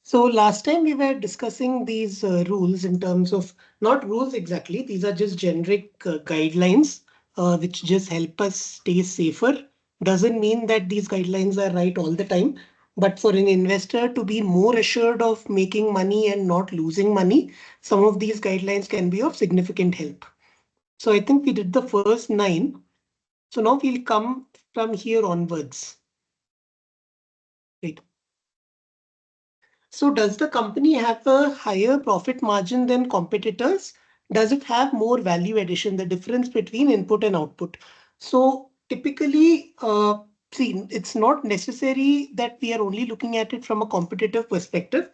So last time we were discussing these rules in terms of not rules exactly. These are just generic guidelines which just help us stay safer. Doesn't mean that these guidelines are right all the time, but for an investor to be more assured of making money and not losing money, some of these guidelines can be of significant help. So I think we did the first 9. So now we'll come from here onwards. Right. So does the company have a higher profit margin than competitors? Does it have more value addition, the difference between input and output? So typically, see, it's not necessary that we are only looking at it from a competitive perspective.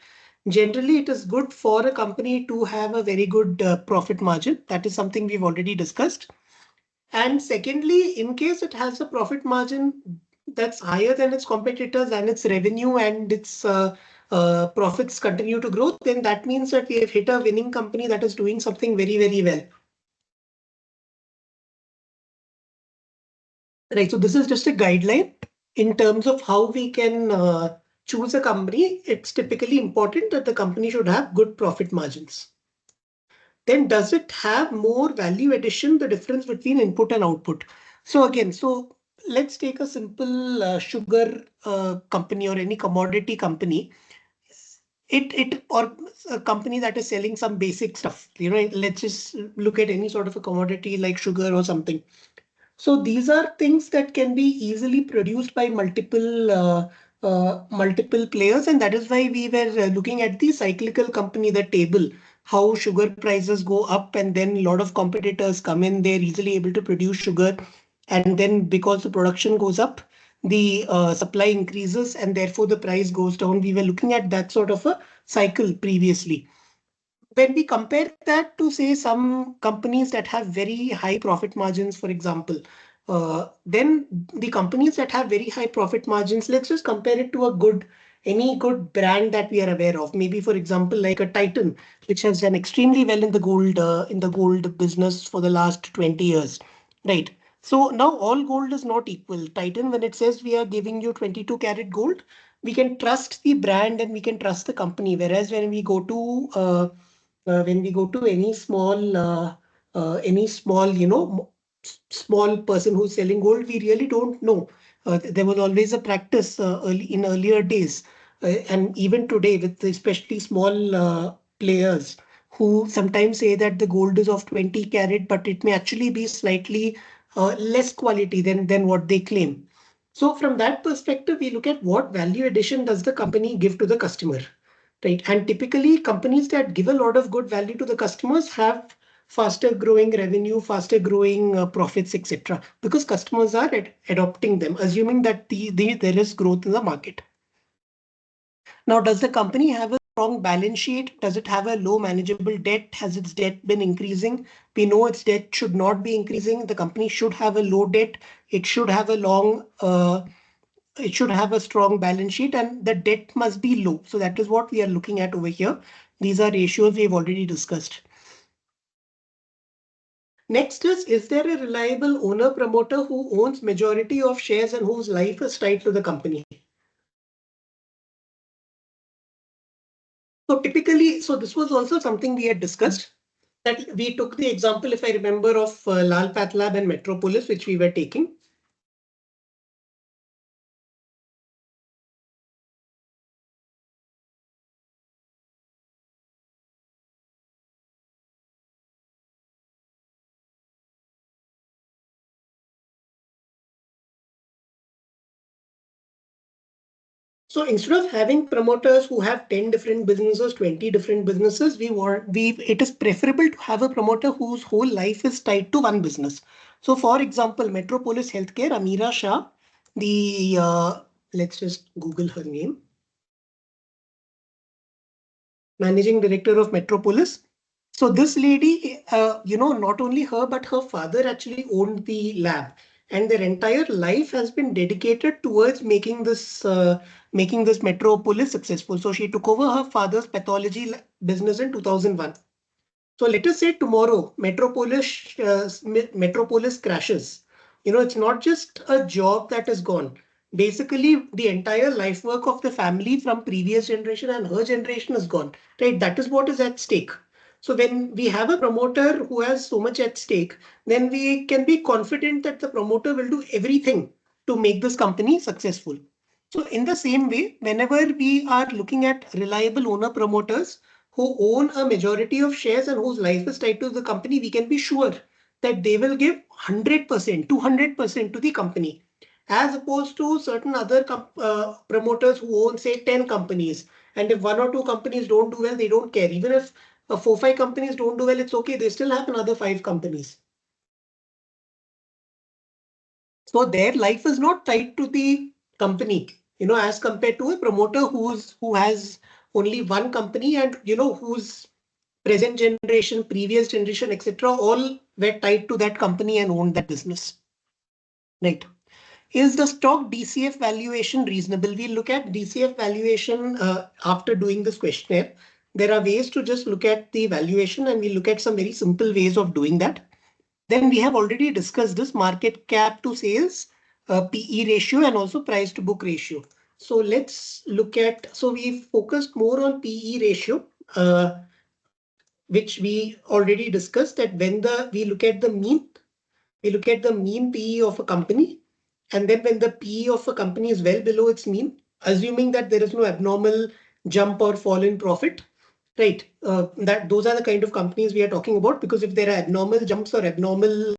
Generally, it is good for a company to have a very good profit margin. That is something we've already discussed. And secondly, in case it has a profit margin that's higher than its competitors and its revenue and its profits continue to grow, then that means that we have hit a winning company that is doing something very, very well. Right. So this is just a guideline in terms of how we can choose a company. It's typically important that the company should have good profit margins. Then does it have more value addition, the difference between input and output? So again, so let's take a simple sugar company or any commodity company. It or a company that is selling some basic stuff. Let's just look at any sort of a commodity like sugar or something. So these are things that can be easily produced by multiple players, and that is why we were looking at the cyclical company, the table, how sugar prices go up, and then a lot of competitors come in. They're easily able to produce sugar, and then because the production goes up, the supply increases, and therefore the price goes down. We were looking at that sort of a cycle previously. When we compare that to, say, some companies that have very high profit margins, for example, then the companies that have very high profit margins, let's just compare it to any good brand that we are aware of. Maybe, for example, like a Titan, which has done extremely well in the gold business for the last 20 years, right? So now all gold is not equal. Titan, when it says we are giving you 22 karat gold, we can trust the brand and we can trust the company. Whereas when we go to any small, small person who's selling gold, we really don't know. There was always a practice in earlier days, and even today, with especially small players who sometimes say that the gold is of 20 carat, but it may actually be slightly less quality than what they claim. So from that perspective, we look at what value addition does the company give to the customer. Right. And typically companies that give a lot of good value to the customers have faster growing revenue, faster growing profits, etc. Because customers are adopting them, assuming that there is growth in the market. Now, does the company have a strong balance sheet? Does it have a low manageable debt? Has its debt been increasing? We know its debt should not be increasing. The company should have a low debt. It should have a strong balance sheet, and the debt must be low. So that is what we are looking at over here. These are ratios we've already discussed. Next is there a reliable owner promoter who owns majority of shares and whose life is tied to the company? So typically, so this was also something we had discussed, that we took the example, if I remember, of Lal Patlab and Metropolis, which we were taking. So instead of having promoters who have 10 different businesses, 20 different businesses, it is preferable to have a promoter whose whole life is tied to one business. So for example, Metropolis Healthcare, Ameera Shah, let's just Google her name. Managing Director of Metropolis. So this lady, not only her, but her father actually owned the lab, and their entire life has been dedicated towards making this Metropolis successful. So she took over her father's pathology business in 2001. So let us say tomorrow Metropolis crashes. It's not just a job that is gone. basically the entire life work of the family from previous generation and her generation is gone, right? That is what is at stake. So when we have a promoter who has so much at stake, then we can be confident that the promoter will do everything to make this company successful. So in the same way, whenever we are looking at reliable owner promoters who own a majority of shares and whose life is tied to the company, we can be sure that they will give 100%, 200% to the company, as opposed to certain other promoters who own, say, 10 companies. And if one or two companies don't do well, they don't care. Even if four, five companies don't do well, it's okay. They still have another five companies. So their life is not tied to the company, as compared to a promoter who has only one company and, whose present generation, previous generation, etc., all were tied to that company and owned that business. Right. Is the stock DCF valuation reasonable? We look at DCF valuation after doing this questionnaire. There are ways to just look at the valuation, and we look at some very simple ways of doing that. Then we have already discussed this market cap to sales, PE ratio, and also price to book ratio. So let's look at, so we focused more on PE ratio, which we already discussed, that when we look at the mean, we look at the mean PE of a company. And then when the PE of a company is well below its mean, assuming that there is no abnormal jump or fall in profit, right? That those are the kind of companies we are talking about, because if there are abnormal jumps or abnormal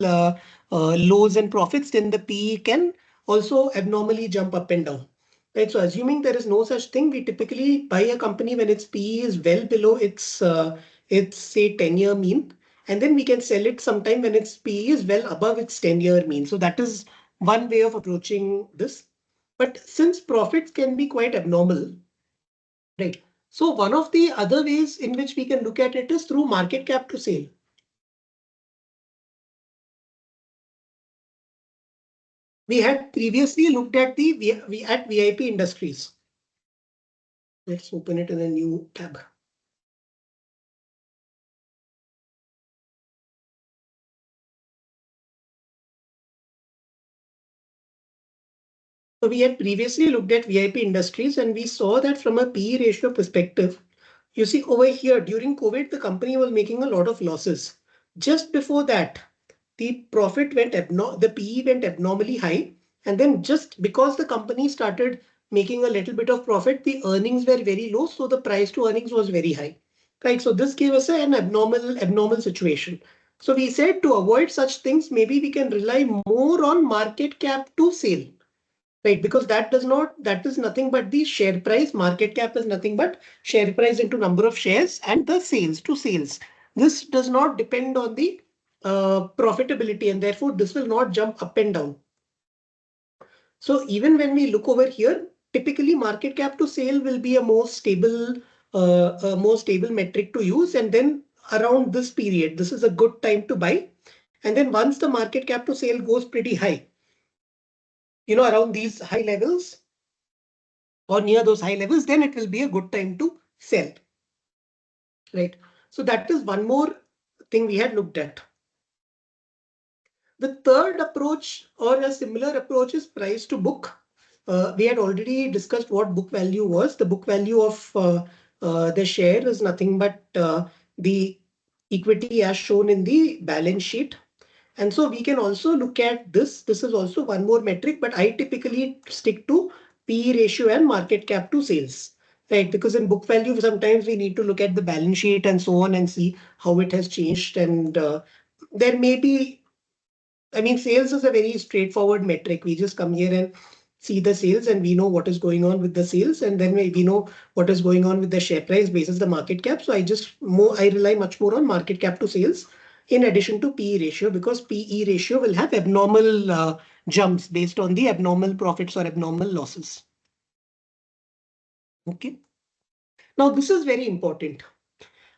lows and profits, then the PE can also abnormally jump up and down. Right. So assuming there is no such thing, we typically buy a company when its PE is well below its say 10-year mean, and then we can sell it sometime when its PE is well above its 10-year mean. So that is one way of approaching this. But since profits can be quite abnormal, right? So one of the other ways in which we can look at it is through market cap to sale. We had previously looked at at VIP Industries. Let's open it in a new tab. So we had previously looked at VIP Industries, and we saw that from a PE ratio perspective, you see over here during COVID, the company was making a lot of losses. Just before that, the the PE went abnormally high. And then just because the company started making a little bit of profit, the earnings were very low. So the price to earnings was very high. Right. So this gave us an abnormal situation. So we said to avoid such things, maybe we can rely more on market cap to sale. Right, because that is nothing but the share price. Market cap is nothing but share price into number of shares and the sales to sales. This does not depend on the profitability, and therefore this will not jump up and down. So even when we look over here, typically market cap to sale will be a more stable metric to use. And then around this period, this is a good time to buy. And then once the market cap to sale goes pretty high, around these high levels, or near those high levels, then it will be a good time to sell. Right. So that is one more thing we had looked at. The third approach, or a similar approach, is price to book. We had already discussed what book value was. The book value of the share is nothing but the equity as shown in the balance sheet. And so we can also look at this. This is also one more metric, but I typically stick to PE ratio and market cap to sales, right? Because in book value, sometimes we need to look at the balance sheet and so on and see how it has changed. And there may be, sales is a very straightforward metric. We just come here and see the sales, and we know what is going on with the sales, and then we know what is going on with the share price basis the market cap. So I rely much more on market cap to sales in addition to PE ratio, because PE ratio will have abnormal jumps based on the abnormal profits or abnormal losses. Okay. Now this is very important.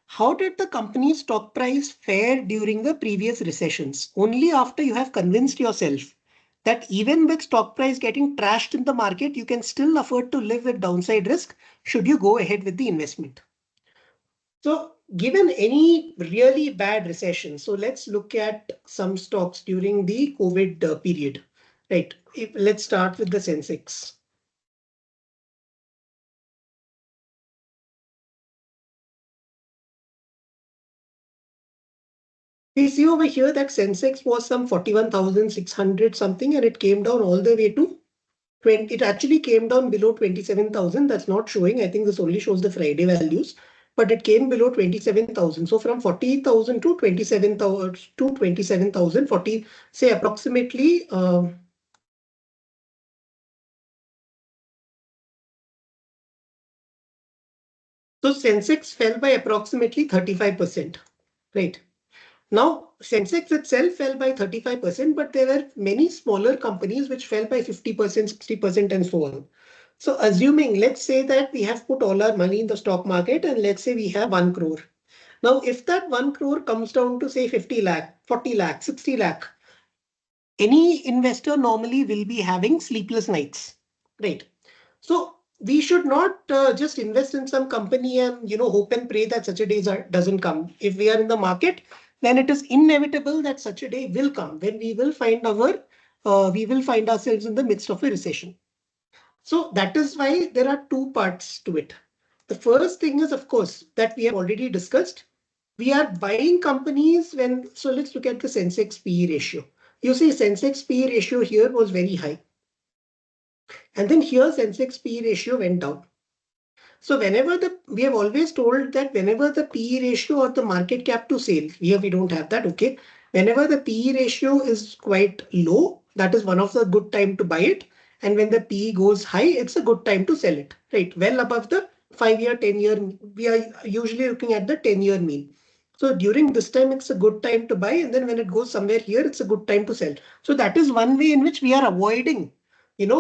How did the company's stock price fare during the previous recessions? Only after you have convinced yourself that even with stock price getting trashed in the market, you can still afford to live with downside risk, should you go ahead with the investment. So given any really bad recession, so let's look at some stocks during the COVID period. Right. let's start with the Sensex. We see over here that Sensex was some 41,600 something, and it came down all the way to 20. It actually came down below 27,000. That's not showing. I think this only shows the Friday values, but it came below 27,000. So from 40,000 to 27,000 to 27,000, 40, say approximately. So Sensex fell by approximately 35%, right? Now, Sensex itself fell by 35%, but there were many smaller companies which fell by 50%, 60%, and so on. So assuming, let's say that we have put all our money in the stock market and let's say we have 1 crore. Now, if that 1 crore comes down to say 50 lakh, 40 lakh, 60 lakh, any investor normally will be having sleepless nights, right? So we should not just invest in some company and hope and pray that such a day doesn't come. If we are in the market, then it is inevitable that such a day will come when we will find ourselves in the midst of a recession. So that is why there are two parts to it. The first thing is, of course, that we have already discussed. We are buying companies when, so let's look at the Sensex PE ratio. You see, Sensex PE ratio here was very high. And then here Sensex PE ratio went down. So we have always told that whenever the PE ratio or the market cap to sales, here we don't have that, okay. Whenever the PE ratio is quite low, that is one of the good time to buy it. And when the PE goes high, it's a good time to sell it, right? Well above the 5-year, 10-year, we are usually looking at the 10-year mean. So during this time, it's a good time to buy. And then when it goes somewhere here, it's a good time to sell. So that is one way in which we are avoiding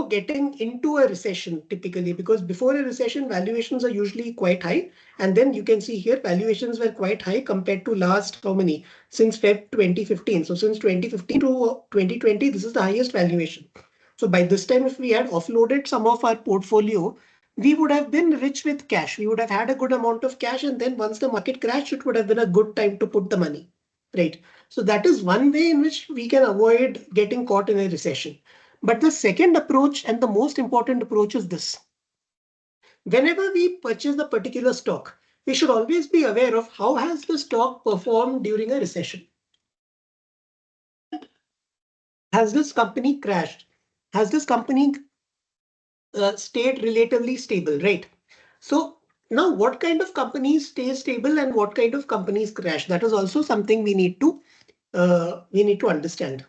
getting into a recession typically, because before a recession, valuations are usually quite high. And then you can see here, valuations were quite high compared to last, how many? Since Feb 2015. So since 2015 to 2020, this is the highest valuation. So by this time, if we had offloaded some of our portfolio, we would have been rich with cash. We would have had a good amount of cash. And then once the market crashed, it would have been a good time to put the money, right? So that is one way in which we can avoid getting caught in a recession. But the second approach and the most important approach is this. Whenever we purchase a particular stock, we should always be aware of how has the stock performed during a recession. Has this company crashed? Has this company stayed relatively stable, right? So now what kind of companies stay stable and what kind of companies crash? That is also something we need to understand.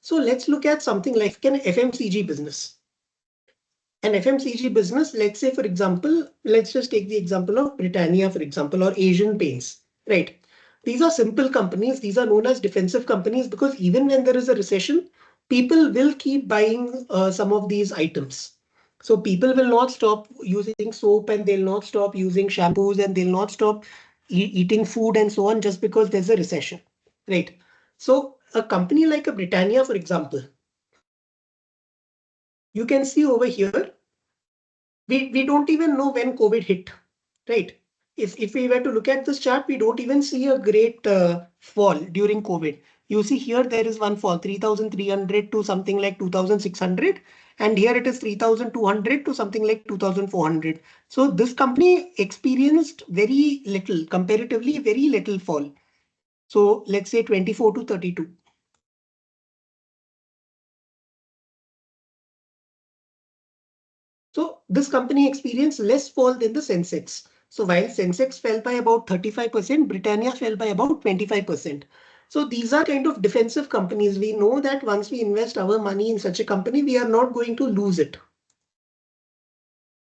So let's look at something like an FMCG business. An FMCG business, let's say, for example, let's just take the example of Britannia, for example, or Asian Paints, right? These are simple companies. These are known as defensive companies because even when there is a recession, people will keep buying some of these items. So people will not stop using soap and they'll not stop using shampoos and they'll not stop eating food and so on just because there's a recession, right? So a company like a Britannia, for example, you can see over here, we don't even know when COVID hit, right? If we were to look at this chart, we don't even see a great fall during COVID. You see here there is one fall, 3,300 to something like 2,600. And here it is 3,200 to something like 2,400. So this company experienced very little, comparatively very little fall. So let's say 24 to 32. So this company experienced less fall than the Sensex. So while Sensex fell by about 35%, Britannia fell by about 25%. So these are kind of defensive companies. We know that once we invest our money in such a company, we are not going to lose it.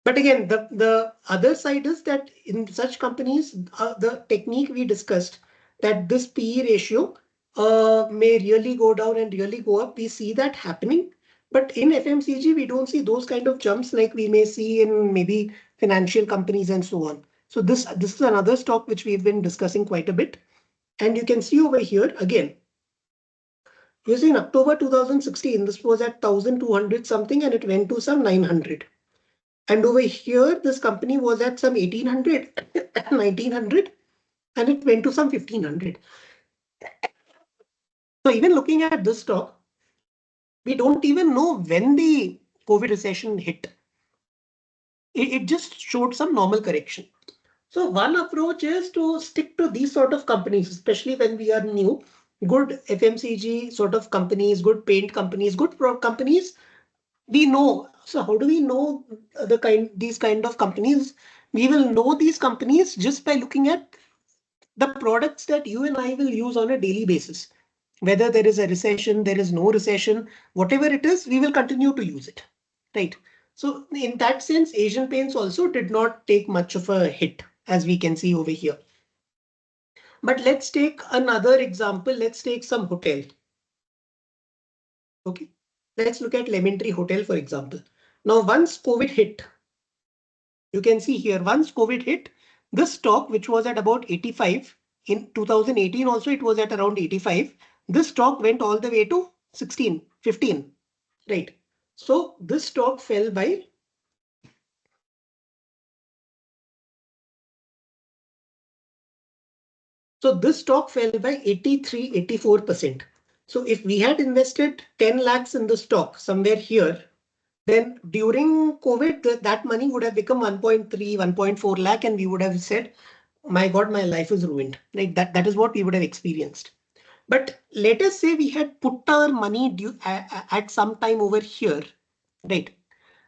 But again, the other side is that in such companies, the technique we discussed, that this PE ratio may really go down and really go up. We see that happening. But in FMCG, we don't see those kind of jumps like we may see in maybe financial companies and so on. So this is another stock which we've been discussing quite a bit. And you can see over here again, you see in October 2016, this was at 1,200 something and it went to some 900. And over here, this company was at some 1,800, 1,900, and it went to some 1,500. So even looking at this stock, We don't even know when the COVID recession hit. It just showed some normal correction. So one approach is to stick to these sort of companies, especially when we are new. Good FMCG sort of companies, good paint companies, good companies we know. So how do we know these kind of companies? We will know these companies just by looking at the products that you and I will use on a daily basis. Whether there is a recession, there is no recession, whatever it is, we will continue to use it. Right. So in that sense, Asian Paints also did not take much of a hit, as we can see over here. But let's take another example. Let's take some hotel. Okay. Let's look at Lemon Tree Hotel, for example. Now, once COVID hit, you can see here, once COVID hit, the stock, which was at about 85, in 2018 also it was at around 85. This stock went all the way to 16, 15, right? So this stock fell by, so this stock fell by 83, 84%. So if we had invested 10 lakhs in the stock somewhere here, then during COVID, that money would have become 1.3, 1.4 lakh, and we would have said, my God, my life is ruined. Like that is what we would have experienced. But let us say we had put our money at some time over here, right?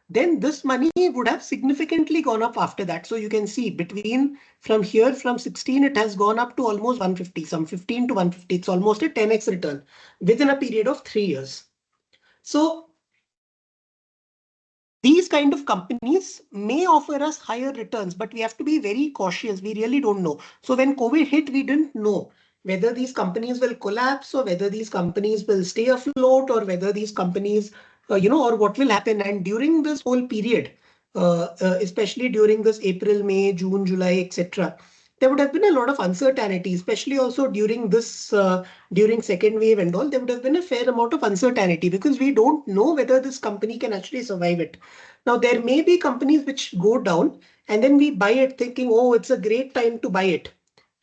Then this money would have significantly gone up after that. So you can see between from here, from 16, it has gone up to almost 150, some 15 to 150. It's almost a 10x return within a period of 3 years. So these kind of companies may offer us higher returns, but we have to be very cautious. We really don't know. So when COVID hit, we didn't know whether these companies will collapse or whether these companies will stay afloat or whether these companies, or what will happen. And during this whole period, especially during this April, May, June, July, etc., there would have been a lot of uncertainty, especially also during this, during second wave and all, there would have been a fair amount of uncertainty because we don't know whether this company can actually survive it. Now, there may be companies which go down and then we buy it thinking, oh, it's a great time to buy it.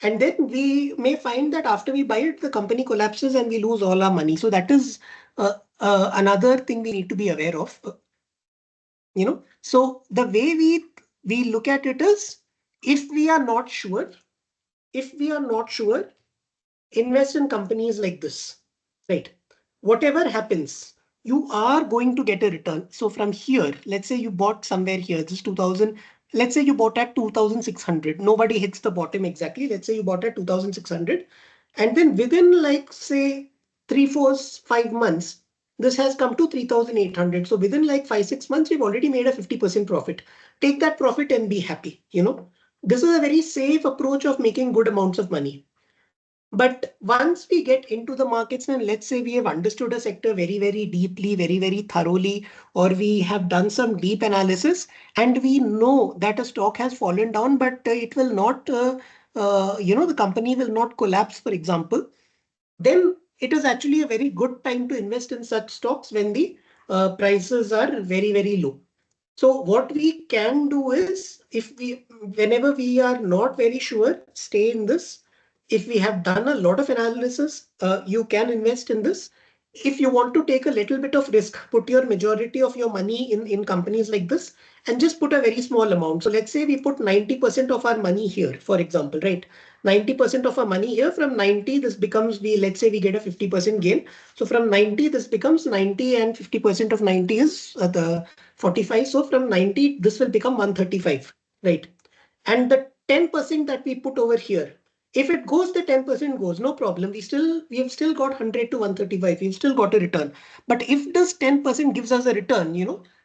And then we may find that after we buy it, the company collapses and we lose all our money. So that is another thing we need to be aware of. So the way we look at it is, if we are not sure, invest in companies like this, right? Whatever happens, you are going to get a return. So from here, let's say you bought somewhere here, this 2000, let's say you bought at 2600. Nobody hits the bottom exactly. Let's say you bought at 2600. And then within like say 3, 4, 5 months, this has come to 3800. So within like 5, 6 months, you've already made a 50% profit. Take that profit and be happy. This is a very safe approach of making good amounts of money. But once we get into the markets and let's say we have understood a sector very, very deeply, very, very thoroughly, or we have done some deep analysis and we know that a stock has fallen down, but it will not, the company will not collapse, for example, then it is actually a very good time to invest in such stocks when the prices are very, very low. So what we can do is, whenever we are not very sure, stay in this. If we have done a lot of analysis, you can invest in this. If you want to take a little bit of risk, put your majority of your money in companies like this and just put a very small amount. So let's say we put 90% of our money here, for example, right? 90% of our money here. From 90, this becomes, let's say we get a 50% gain. So from 90, this becomes 90 and 50% of 90 is the 45. So from 90, this will become 135, right? And the 10% that we put over here, if it goes, the 10% goes, no problem. We have still got 100 to 135. We've still got a return. But if this 10% gives us a return,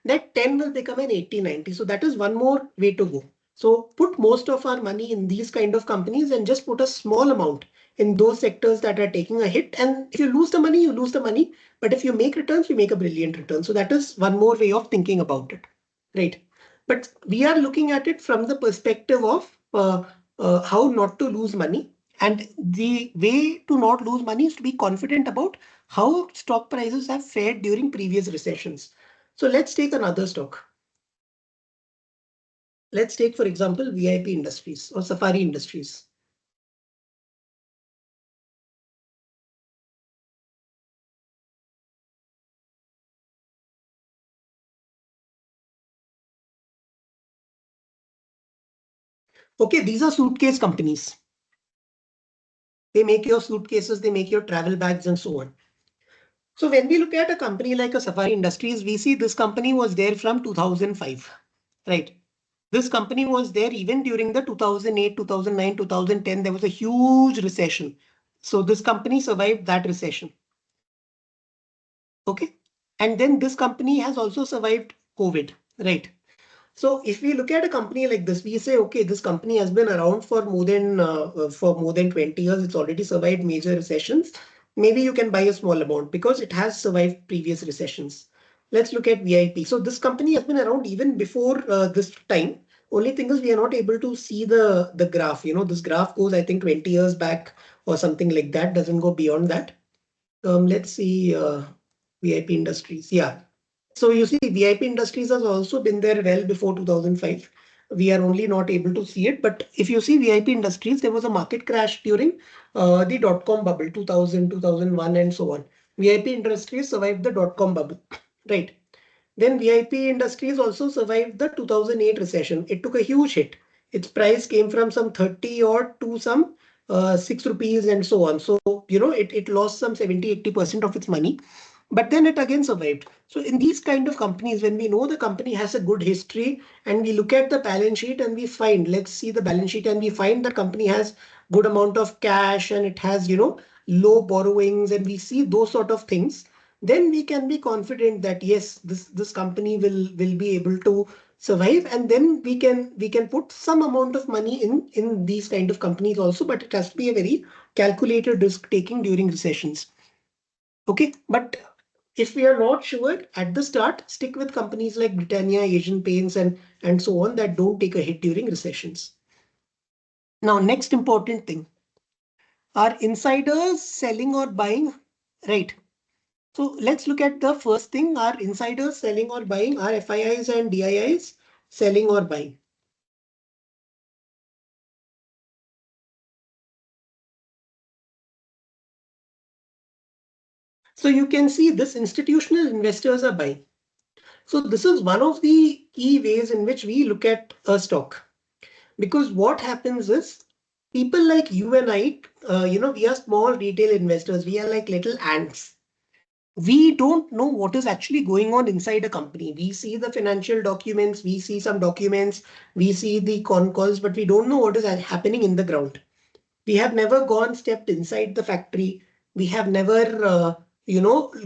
that 10 will become an 80, 90. So that is one more way to go. So put most of our money in these kind of companies and just put a small amount in those sectors that are taking a hit. And if you lose the money, you lose the money. But if you make returns, you make a brilliant return. So that is one more way of thinking about it, right? But we are looking at it from the perspective of how not to lose money. And the way to not lose money is to be confident about how stock prices have fared during previous recessions. So let's take another stock. Let's take, for example, VIP Industries or Safari Industries. Okay, these are suitcase companies. They make your suitcases, they make your travel bags and so on. So when we look at a company like a Safari Industries, we see this company was there from 2005, right? This company was there even during the 2008, 2009, 2010. There was a huge recession. So this company survived that recession. Okay. And then this company has also survived COVID, right? So if we look at a company like this, we say, okay, this company has been around for more than 20 years. It's already survived major recessions. Maybe you can buy a small amount because it has survived previous recessions. Let's look at VIP. So this company has been around even before this time. Only thing is we are not able to see the graph. You know, this graph goes, I think, 20 years back or something like that. Doesn't go beyond that. Let's see VIP Industries. Yeah. So you see, VIP Industries has also been there well before 2005. We are only not able to see it. But if you see VIP Industries, there was a market crash during the dot-com bubble, 2000, 2001, and so on. VIP Industries survived the dot-com bubble, right? Then VIP Industries also survived the 2008 recession. It took a huge hit. Its price came from some 30 odd to some 6 rupees and so on. So, you know, it lost some 70-80% of its money, but then it again survived. So in these kind of companies, when we know the company has a good history and we look at the balance sheet and we find, let's see the balance sheet and we find the company has good amount of cash and it has, you know, low borrowings and we see those sort of things, then we can be confident that yes, this company will be able to survive, and then we can put some amount of money in these kind of companies also, but it has to be a very calculated risk taking during recessions. Okay, but if we are not sure at the start, stick with companies like Britannia, Asian Paints, and so on that don't take a hit during recessions. Now, next important thing, are insiders selling or buying? Right. So let's look at the first thing. Are insiders selling or buying? Are FIIs and DIIs selling or buying? So you can see this institutional investors are buying. So this is one of the key ways in which we look at a stock. Because what happens is people like you and I, we are small retail investors. We are like little ants. We don't know what is actually going on inside a company. We see the financial documents, we see some documents, we see the con calls, but we don't know what is happening in the ground. We have never stepped inside the factory. We have never,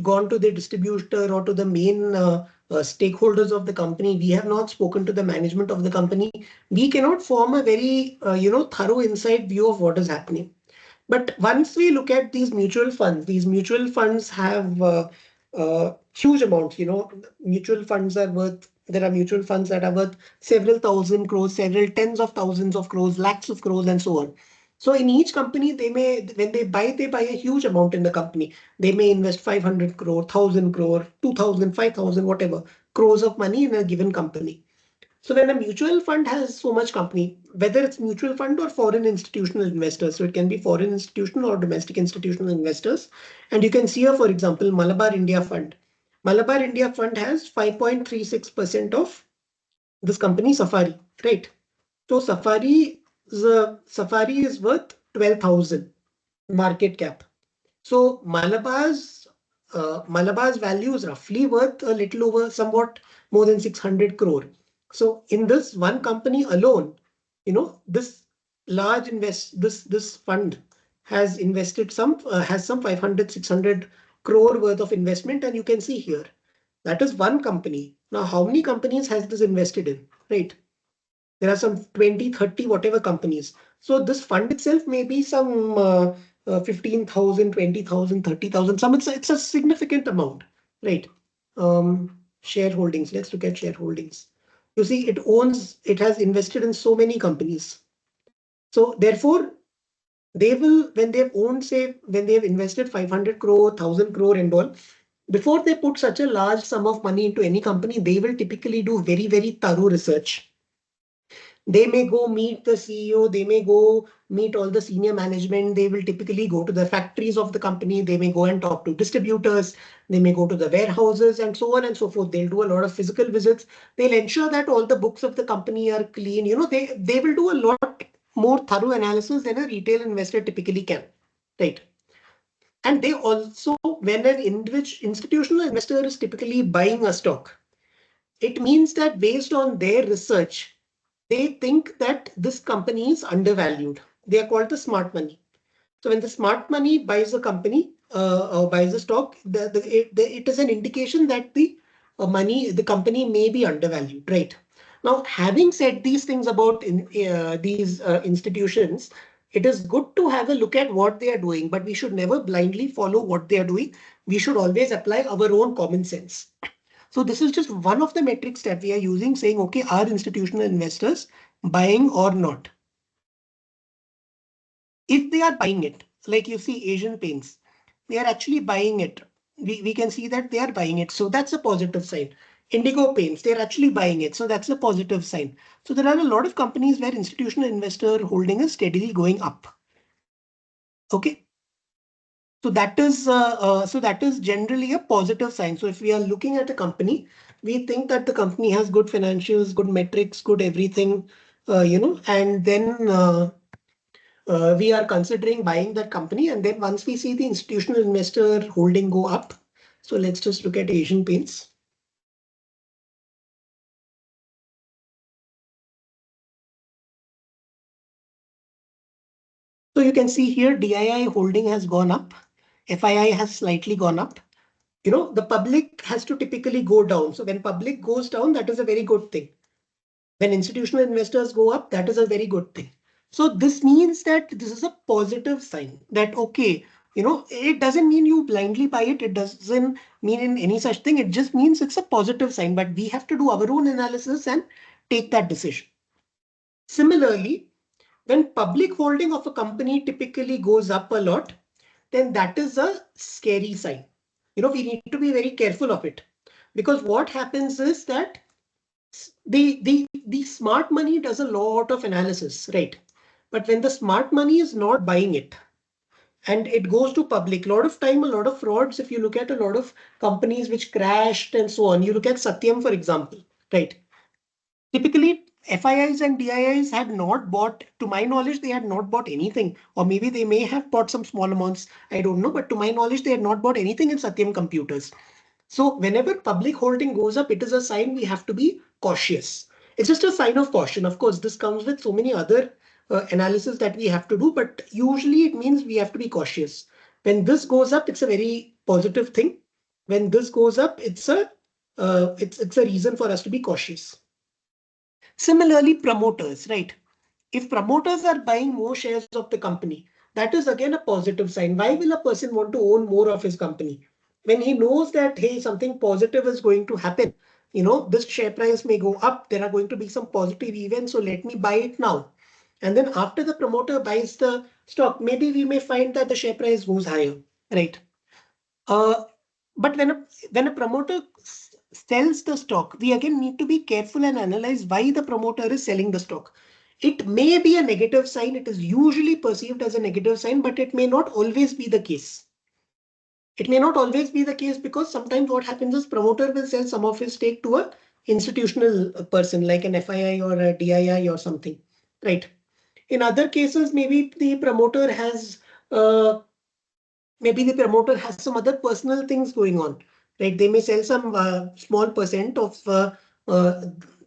gone to the distributor or to the main stakeholders of the company. We have not spoken to the management of the company. We cannot form a very, thorough inside view of what is happening. But once we look at these mutual funds have huge amounts. You know, mutual funds are worth. There are mutual funds that are worth several thousand crores, several tens of thousands of crores, lakhs of crores, and so on. So in each company, when they buy a huge amount in the company. They may invest 500 crore, 1,000 crore, 2,000, 5,000, whatever crores of money in a given company. So when a mutual fund has so much company, whether it's mutual fund or foreign institutional investors, so it can be foreign institutional or domestic institutional investors. And you can see here, for example, Malabar India Fund. Malabar India Fund has 5.36% of this company, Safari, right? So Safari is worth 12,000 market cap. So Malabar's value is roughly worth a little over somewhat more than 600 crore. So in this one company alone, this this fund has invested has some 500, 600 crore worth of investment, and you can see here that is one company. Now, how many companies has this invested in, right? There are some 20, 30, whatever companies. So this fund itself may be some 15,000, 20,000, 30,000. Some it's a significant amount, right? Shareholdings. Let's look at shareholdings. You see, it has invested in so many companies. So therefore, they will, when they've owned, say, when they've invested 500 crore, 1,000 crore and all, before they put such a large sum of money into any company, they will typically do very, very thorough research. They may go meet the CEO. They may go meet all the senior management. They will typically go to the factories of the company. They may go and talk to distributors. They may go to the warehouses and so on and so forth. They'll do a lot of physical visits. They'll ensure that all the books of the company are clean. They will do a lot more thorough analysis than a retail investor typically can, right? And they also, when an institutional investor is typically buying a stock, it means that based on their research, they think that this company is undervalued. They are called the smart money. So when the smart money buys a company or buys a stock, it is an indication that the company may be undervalued, right? Now, having said these things about these institutions, it is good to have a look at what they are doing, but we should never blindly follow what they are doing. We should always apply our own common sense. So this is just one of the metrics that we are using, saying, okay, are institutional investors buying or not? If they are buying it, like you see Asian Paints, they are actually buying it. We can see that they are buying it. So that's a positive sign. Indigo Paints, they're actually buying it. So that's a positive sign. So there are a lot of companies where institutional investor holding is steadily going up. Okay. So that is generally a positive sign. So if we are looking at a company, we think that the company has good financials, good metrics, good everything, and then we are considering buying that company. And then once we see the institutional investor holding go up, so let's just look at Asian Paints. So you can see here DII holding has gone up. FII has slightly gone up. The public has to typically go down. So when public goes down, that is a very good thing. When institutional investors go up, that is a very good thing. So this means that this is a positive sign that, okay, it doesn't mean you blindly buy it. It doesn't mean in any such thing. It just means it's a positive sign, but we have to do our own analysis and take that decision. Similarly, when public holding of a company typically goes up a lot, then that is a scary sign. We need to be very careful of it, because what happens is that the smart money does a lot of analysis, right? But when the smart money is not buying it and it goes to public, a lot of time, a lot of frauds, if you look at a lot of companies which crashed and so on, you look at Satyam, for example, right? Typically, FIIs and DIIs had not bought, to my knowledge, they had not bought anything, or maybe they may have bought some small amounts. I don't know, but to my knowledge, they had not bought anything in Satyam Computers. So whenever public holding goes up, it is a sign we have to be cautious. It's just a sign of caution. Of course, this comes with so many other analysis that we have to do, but usually it means we have to be cautious. When this goes up, it's a very positive thing. When this goes up, it's a reason for us to be cautious. Similarly, promoters, right? If promoters are buying more shares of the company, that is again a positive sign. Why will a person want to own more of his company? When he knows that, hey, something positive is going to happen, this share price may go up, there are going to be some positive events, so let me buy it now. And then after the promoter buys the stock, maybe we may find that the share price goes higher, right? But when a promoter sells the stock, we again need to be careful and analyze why the promoter is selling the stock. It may be a negative sign. It is usually perceived as a negative sign, but it may not always be the case. It may not always be the case, because sometimes what happens is promoter will sell some of his stake to a institutional person like an FII or a DII or something, right? In other cases, maybe the promoter has some other personal things going on, right? They may sell some small percent of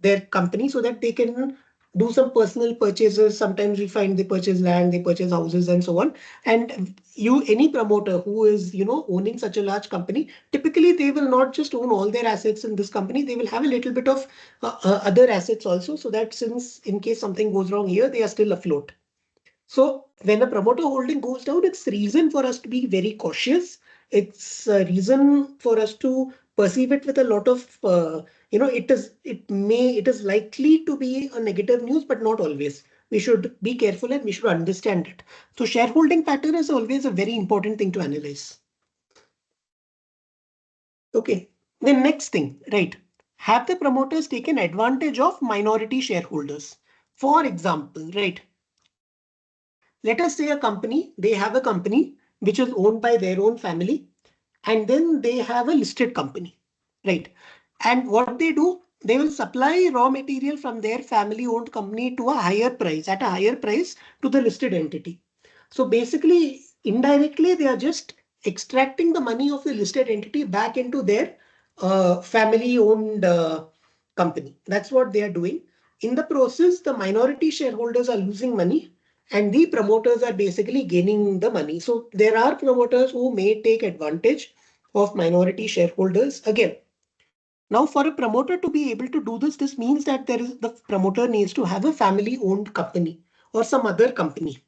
their company so that they can do some personal purchases. Sometimes we find they purchase land, they purchase houses and so on. And any promoter who is, owning such a large company, typically they will not just own all their assets in this company. They will have a little bit of other assets also, so that since in case something goes wrong here, they are still afloat. So when a promoter holding goes down, it's reason for us to be very cautious. It's a reason for us to perceive it with a lot of, it is likely to be a negative news, but not always. We should be careful and we should understand it. So shareholding pattern is always a very important thing to analyze. Okay. The next thing, right? Have the promoters taken advantage of minority shareholders? For example, right? let us say a company, they have a company which is owned by their own family, and then they have a listed company, right? And what they do, they will supply raw material from their family owned company to a higher price, at a higher price to the listed entity. So basically, indirectly, they are just extracting the money of the listed entity back into their family owned company. That's what they are doing. In the process, the minority shareholders are losing money and the promoters are basically gaining the money. So there are promoters who may take advantage of minority shareholders again. Now, for a promoter to be able to do this, this means that the promoter needs to have a family owned company or some other company.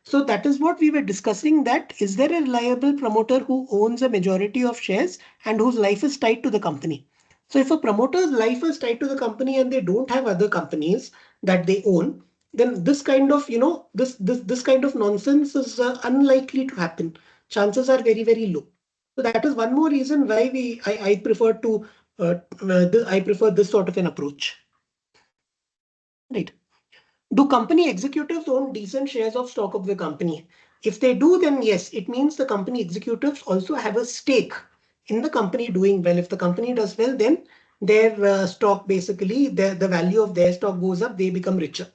So that is what we were discussing, that is there a reliable promoter who owns a majority of shares and whose life is tied to the company. So if a promoter's life is tied to the company and they don't have other companies that they own, then this kind of, this kind of nonsense is unlikely to happen. Chances are very, very low. So that is one more reason why I prefer to I prefer this sort of an approach. Right. Do company executives own decent shares of stock of the company? If they do, then yes, it means the company executives also have a stake in the company doing well. If the company does well, then their stock, basically, the value of their stock goes up, they become richer.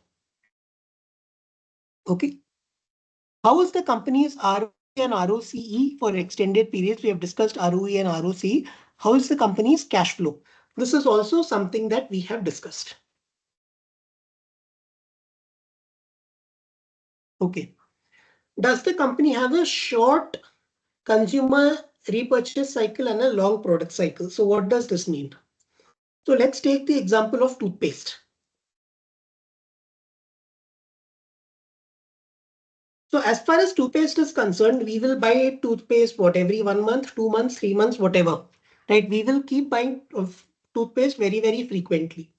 Okay. How is the company's ROE and ROCE for extended periods? We have discussed ROE and ROCE. How is the company's cash flow? This is also something that we have discussed. Okay. Does the company have a short consumer repurchase cycle and a long product cycle? So what does this mean? So let's take the example of toothpaste. So as far as toothpaste is concerned, we will buy toothpaste what, every 1 month, 2 months, 3 months, whatever. Right? We will keep buying toothpaste very, very frequently.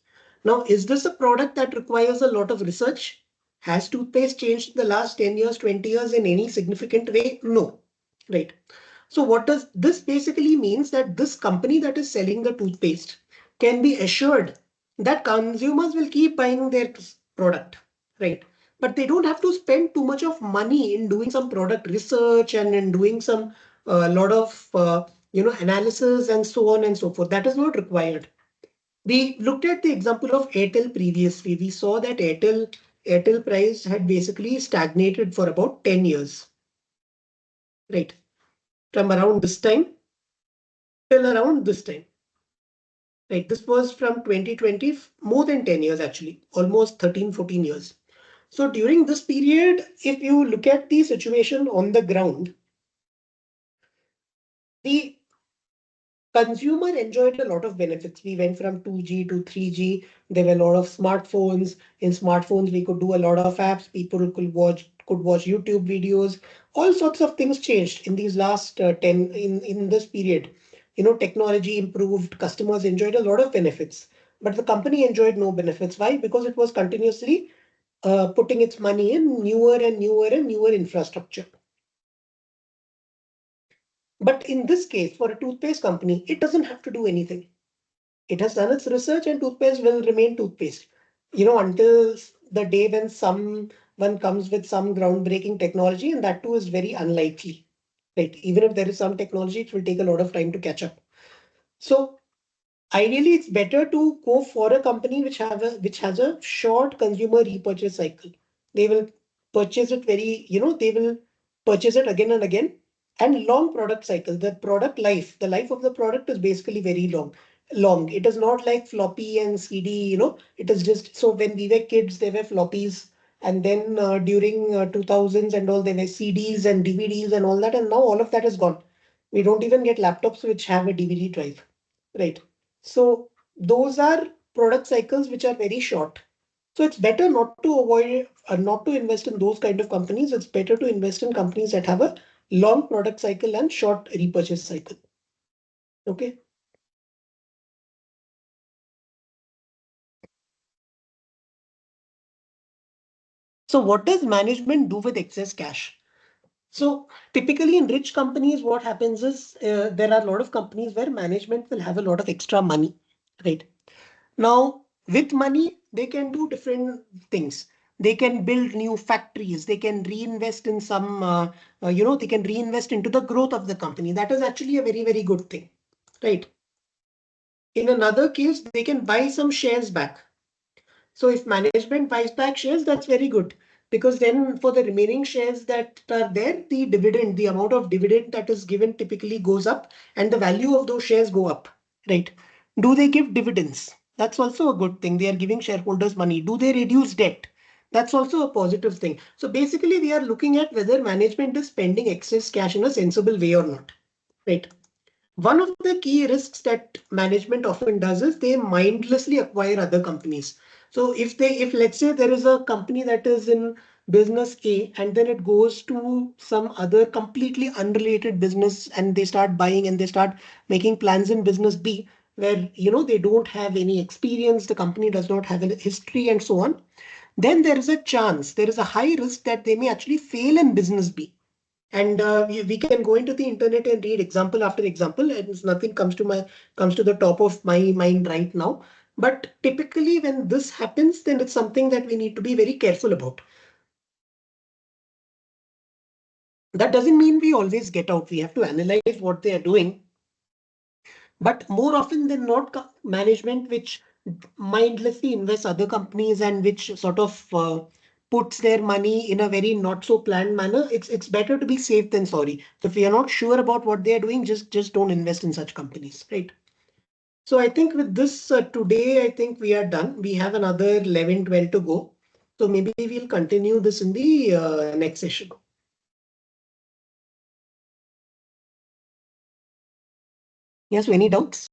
Now, is this a product that requires a lot of research? Has toothpaste changed in the last 10 years, 20 years in any significant way? No. Right. So what does this basically means, that this company that is selling the toothpaste can be assured that consumers will keep buying their product, right? But they don't have to spend too much of money in doing some product research and in doing some lot of analysis and so on and so forth. That is not required. We looked at the example of Airtel previously. We saw that Airtel price had basically stagnated for about 10 years, right? From around this time till around this time. Right, this was from 2020, more than 10 years actually, almost 13, 14 years. So during this period, if you look at the situation on the ground, the consumer enjoyed a lot of benefits. We went from 2G to 3G. There were a lot of smartphones. In smartphones, we could do a lot of apps. People could watch YouTube videos. All sorts of things changed in these last 10 in this period. Technology improved. Customers enjoyed a lot of benefits, but the company enjoyed no benefits. Why? Because it was continuously putting its money in newer and newer and newer infrastructure. But in this case, for a toothpaste company, it doesn't have to do anything. It has done its research and toothpaste will remain toothpaste. Until the day when someone comes with some groundbreaking technology, and that too is very unlikely. Right? Even if there is some technology, it will take a lot of time to catch up. So ideally, it's better to go for a company which has a short consumer repurchase cycle. They will purchase it they will purchase it again and again. And long product cycle. The life of the product is basically very long. Long. It is not like floppy and CD, it is just, so when we were kids, there were floppies. And then during 2000s and all, there were CDs and DVDs and all that. And now all of that is gone. We don't even get laptops which have a DVD drive. Right. So those are product cycles which are very short. So it's better not to invest in those kind of companies. It's better to invest in companies that have a long product cycle and short repurchase cycle. Okay. So what does management do with excess cash? So typically in rich companies, what happens is there are a lot of companies where management will have a lot of extra money, right? Now, with money, they can do different things. They can build new factories. They can reinvest in some, they can reinvest into the growth of the company. That is actually a very, very good thing, right? In another case, they can buy some shares back. So if management buys back shares, that's very good, because then for the remaining shares that are there, the dividend, the amount of dividend that is given typically goes up and the value of those shares go up, right? Do they give dividends? That's also a good thing. They are giving shareholders money. Do they reduce debt? That's also a positive thing. So basically, we are looking at whether management is spending excess cash in a sensible way or not, right? One of the key risks that management often does is they mindlessly acquire other companies. So if let's say there is a company that is in business A and then it goes to some other completely unrelated business and they start buying and they start making plans in business B, where they don't have any experience, the company does not have a history and so on, then there is a chance, there is a high risk that they may actually fail in business B. And we can go into the internet and read example after example, and nothing comes to the top of my mind right now. But typically when this happens, then it's something that we need to be very careful about. That doesn't mean we always get out. We have to analyze what they are doing. But more often than not, management which mindlessly invests other companies and which sort of puts their money in a very not so planned manner, it's better to be safe than sorry. So if we are not sure about what they are doing, just don't invest in such companies, right? So I think with this today, I think we are done. We have another 11, 12 to go. So maybe we'll continue this in the next session. Yes, so any doubts?